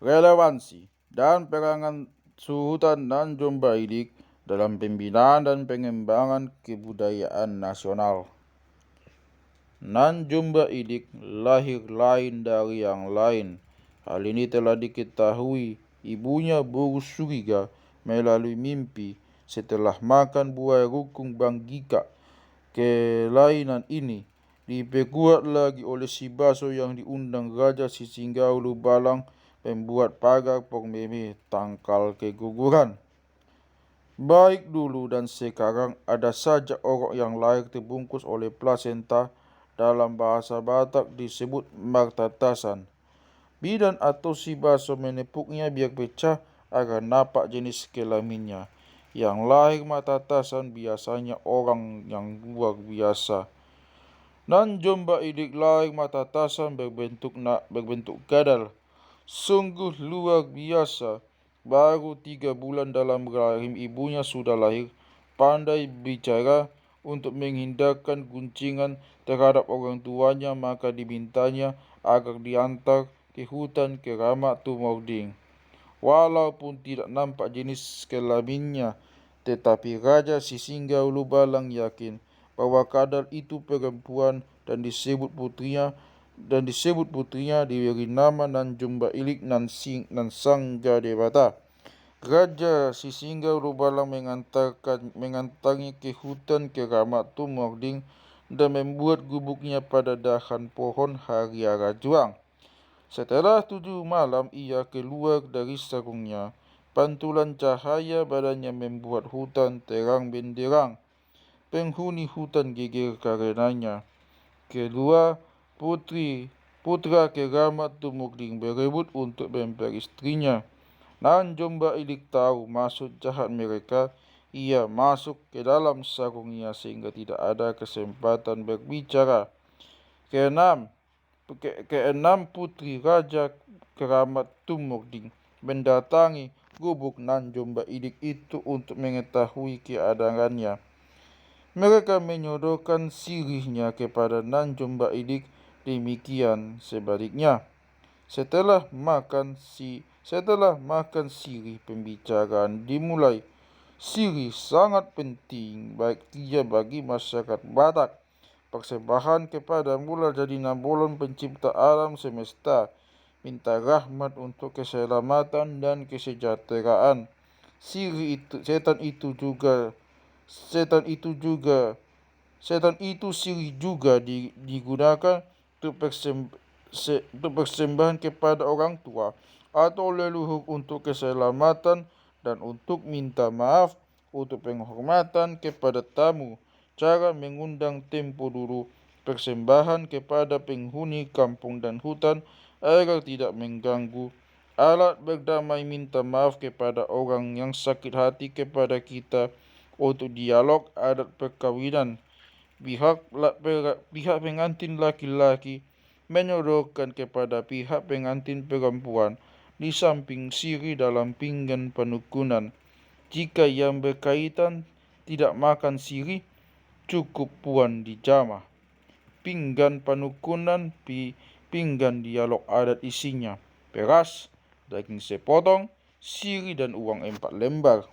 relevansi dan peranan Suhutan dan Jomba Idik dalam pembinaan dan pengembangan kebudayaan nasional. Nan Jomba Idik lahir lain dari yang lain. Hal ini telah diketahui ibunya bersuriga melalui mimpi setelah makan buah rukung Banggika. Kelainan ini diperkuat lagi oleh si Baso yang diundang Raja Sisinggaulu Balang membuat pagar Pongmeme tangkal keguguran. Baik dulu dan sekarang ada saja orang yang lahir terbungkus oleh plasenta, dalam bahasa Batak disebut martatasan. Bidan atau si Baso menepuknya biar pecah agar nampak jenis kelaminnya. Yang lahir martatasan biasanya orang yang luar biasa. Dan Jomba Idik lahir martatasan berbentuk gadal. Sungguh luar biasa. Baru 3 bulan dalam rahim ibunya sudah lahir, pandai bicara. Untuk menghindarkan guncingan terhadap orang tuanya, maka dimintanya agar diantar ke hutan keramat Tumording. Walaupun tidak nampak jenis kelaminnya, tetapi Raja Sisinggaulu Balang yakin bahwa kadal itu perempuan dan disebut putrinya diberi nama Nan Jomba Ilik Nan Sangga Dewata. Raja Sisinggaulu Balang mengantarnya ke hutan keramat Tumording dan membuat gubuknya pada dahan pohon hariara juang. Setelah 7 malam ia keluar dari sarungnya. Pantulan cahaya badannya membuat hutan terang benderang. Penghuni hutan geger karenanya. Kedua putra keramat Tumording berebut untuk memperistrinya. Nan Jomba Ilik tahu maksud jahat mereka. Ia masuk ke dalam sarungnya sehingga tidak ada kesempatan berbicara. Keenam putri Raja Keramat Tumording mendatangi gubuk Nan Jomba Idik itu untuk mengetahui keadaannya. Mereka menyodorkan sirihnya kepada Nan Jomba Idik, demikian sebaliknya. Setelah makan sirih, pembicaraan dimulai. Sirih sangat penting bagi masyarakat Batak. Persembahan kepada Mula Jadi Nabolon pencipta alam semesta, minta rahmat untuk keselamatan dan kesejahteraan. Setan itu sirih juga digunakan untuk persembahan kepada orang tua atau leluhur untuk keselamatan dan untuk minta maaf untuk penghormatan kepada tamu. Cara mengundang tempo dulu, persembahan kepada penghuni kampung dan hutan agar tidak mengganggu. Alat berdamai, minta maaf kepada orang yang sakit hati kepada kita. Untuk dialog adat perkawinan, pihak pengantin laki-laki menyodorkan kepada pihak pengantin perempuan di samping sirih dalam pinggan penukunan. Jika yang berkaitan tidak makan sirih, cukup puan dijamah. Pinggan penukunan, pinggan dialog adat isinya beras, daging sepotong, sirih dan uang 4 lembar.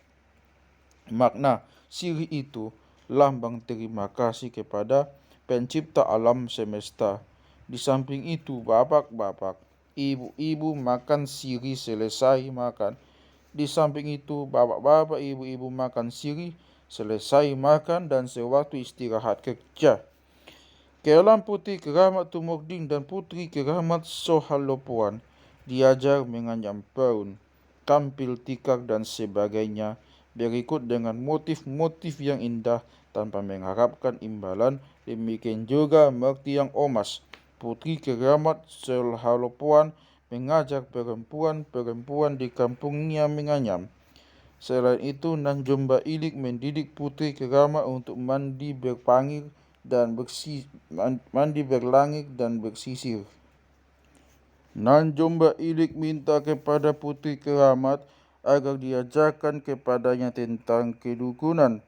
Makna sirih itu lambang terima kasih kepada pencipta alam semesta. Di samping itu, bapak-bapak, ibu-ibu makan sirih selesai makan. Di samping itu, bapak-bapak, ibu-ibu makan sirih selesai makan dan sewaktu istirahat kerja. Keelam putri keramat Tumording dan putri keramat Sohalopuan diajar menganyam paun, tampil tikar dan sebagainya, berikut dengan motif-motif yang indah tanpa mengharapkan imbalan. Demikian juga Mertiang Omas, putri keramat Sohalopuan, mengajak perempuan-perempuan di kampungnya menganyam. Selain itu, Nan Jomba Ilik mendidik putri keramat untuk mandi berlangit dan bersisir. Nan Jomba Ilik minta kepada putri keramat agar diajarkan kepadanya tentang kedukunan.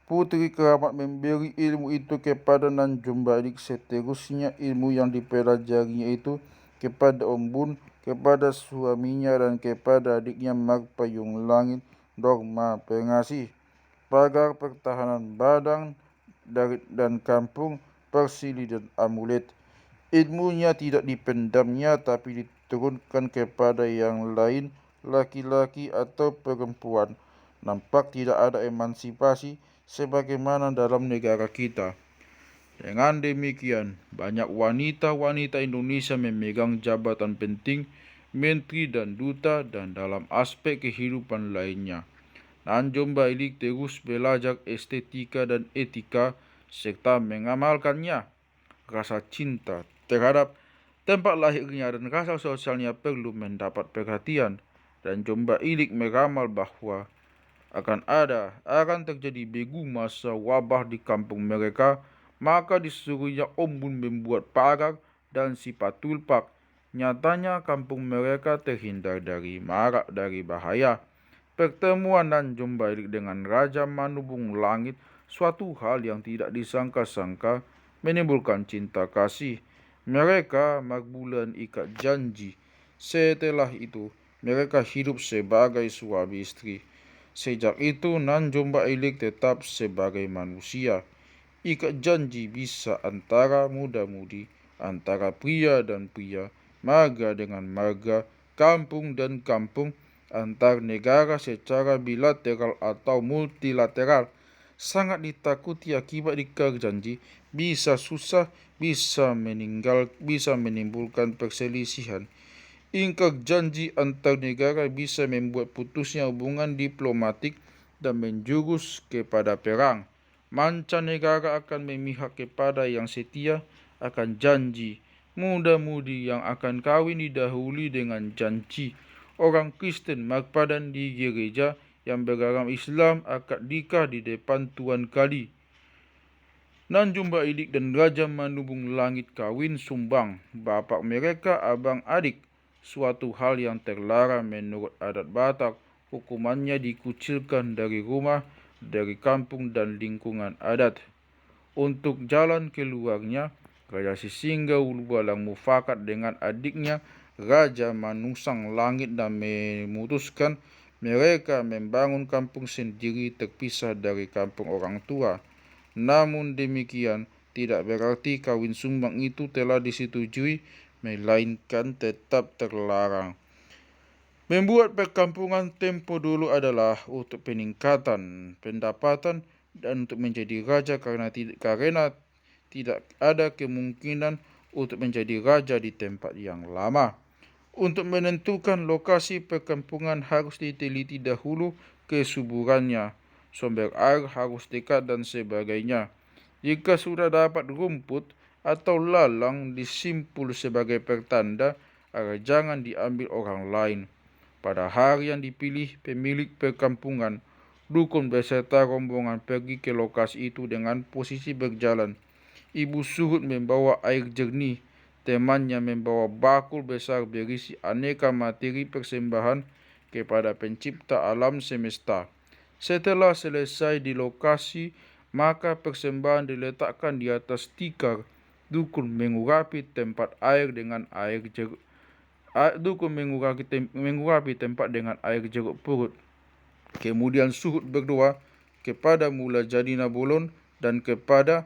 Putri keramat memberi ilmu itu kepada Nan Jomba Ilik. Seterusnya ilmu yang dipelajarinya itu kepada Om Bun, kepada suaminya dan kepada adiknya magpayung langit dogma pengasih, pagar pertahanan badan dan kampung persili dan amulet. Ilmunya tidak dipendamnya tapi diturunkan kepada yang lain, laki-laki atau perempuan. Nampak tidak ada emansipasi sebagaimana dalam negara kita. Dengan demikian, banyak wanita-wanita Indonesia memegang jabatan penting, menteri dan duta, dan dalam aspek kehidupan lainnya. Nanjomba Ilik terus belajar estetika dan etika serta mengamalkannya. Rasa cinta terhadap tempat lahirnya dan rasa sosialnya perlu mendapat perhatian, dan Jomba Ilik meramal bahwa akan terjadi begu masa wabah di kampung mereka, maka disuruhnya ombun membuat pagar dan sifat tulpak. Nyatanya kampung mereka terhindar dari bahaya. Pertemuan dan Jomba Ilik dengan Raja Manubung Langit suatu hal yang tidak disangka-sangka, menimbulkan cinta kasih. Mereka magbulan ikat janji. Setelah itu, mereka hidup sebagai suami istri. Sejak itu, Nanjomba Ilik tetap sebagai manusia. Ikat janji bisa antara muda-mudi, antara pria dan pria, marga dengan marga, kampung dan kampung, antar negara secara bilateral atau multilateral. Sangat ditakuti akibat ikat janji, bisa susah, bisa menimbulkan perselisihan. Ingkar janji antar negara bisa membuat putusnya hubungan diplomatik dan menjurus kepada perang. Mancanegara akan memihak kepada yang setia akan janji. Muda-mudi yang akan kawin didahului dengan janji. Orang Kristen magpadan di gereja yang beragama Islam akad nikah di depan Tuan Kali. Nanjomba Ilik dan Raja Manubung Langit kawin sumbang, bapak mereka abang adik. Suatu hal yang terlarang menurut adat Batak. Hukumannya dikucilkan dari rumah, dari kampung dan lingkungan adat. Untuk jalan keluarnya, Raja Sisingga Ulubalang mufakat dengan adiknya Raja Manusang Langit dan memutuskan mereka membangun kampung sendiri terpisah dari kampung orang tua. Namun demikian tidak berarti kawin sumbang itu telah disetujui, melainkan tetap terlarang. Membuat perkampungan tempo dulu adalah untuk peningkatan pendapatan dan untuk menjadi raja karena tidak ada kemungkinan untuk menjadi raja di tempat yang lama. Untuk menentukan lokasi perkampungan harus diteliti dahulu kesuburannya, sumber air harus dekat dan sebagainya. Jika sudah dapat rumput atau lalang disimpul sebagai pertanda agar jangan diambil orang lain. Pada hari yang dipilih pemilik perkampungan, dukun beserta rombongan pergi ke lokasi itu dengan posisi berjalan. Ibu Surut membawa air jernih, temannya membawa bakul besar berisi aneka materi persembahan kepada pencipta alam semesta. Setelah selesai di lokasi, maka persembahan diletakkan di atas tikar. Dukun mengurapi tempat dengan air jeruk purut. Kemudian Surut berdoa kepada Mula Jadi Nabolon dan kepada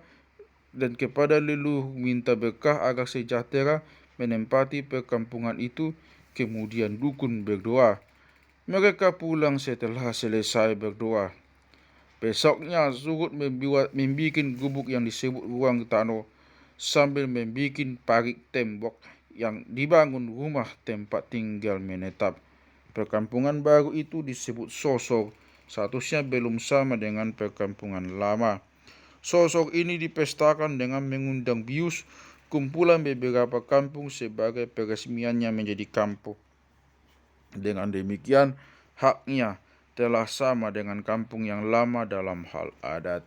leluhur minta berkah agar sejahtera menempati perkampungan itu. Kemudian dukun berdoa. Mereka pulang setelah selesai berdoa. Besoknya Surut membuat gubuk yang disebut ruang tano sambil membuat parit tembok yang dibangun rumah tempat tinggal menetap. Perkampungan baru itu disebut Sosor. Statusnya belum sama dengan perkampungan lama. Sosor ini dipestakan dengan mengundang bius kumpulan beberapa kampung sebagai peresmiannya menjadi kampung. Dengan demikian, haknya telah sama dengan kampung yang lama dalam hal adat.